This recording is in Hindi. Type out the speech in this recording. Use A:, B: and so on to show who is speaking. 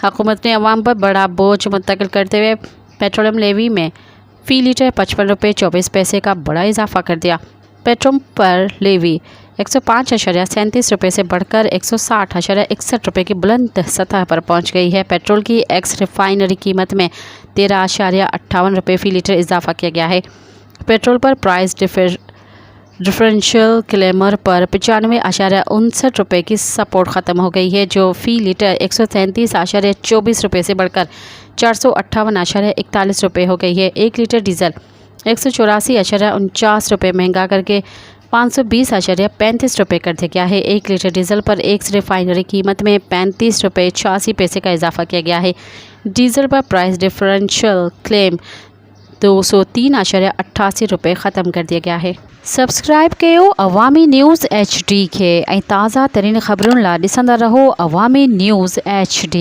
A: हुकूमत ने अवाम पर बड़ा बोझ मुंतकिल करते हुए पेट्रोलियम लेवी में फ़ी लीटर 55 रुपये 24 पैसे का बड़ा इजाफा कर दिया। पेट्रोल पर लेवी 105.37 रुपये से बढ़कर 160.61 रुपये की बुलंद सतह पर पहुंच गई है। पेट्रोल की एक्स रिफाइनरी कीमत में 13.58 रुपये फ़ी लीटर इजाफा किया गया है। पेट्रोल पर प्राइस डिफरेंशियल क्लेमर पर 95.59 रुपये की सपोर्ट ख़त्म हो गई है, जो फ़ी लीटर 133.24 रुपये से बढ़कर 458.41 रुपये हो गई है। 1 लीटर डीजल 184.49 रुपये महंगा करके 520.35 रुपये कर दिया गया है। 1 लीटर डीजल पर एक्स रिफाइनरी कीमत में 35 रुपये 86 पैसे का इजाफा किया गया है। डीजल पर प्राइस डिफरेंशियल क्लेम 203.88 रुपये ख़त्म कर दिया गया है। सब्सक्राइब कयो अवामी न्यूज़ HD के ताज़ा तरीन ख़बरुन ला ॾिसंदा रहो अवामी न्यूज़ HD।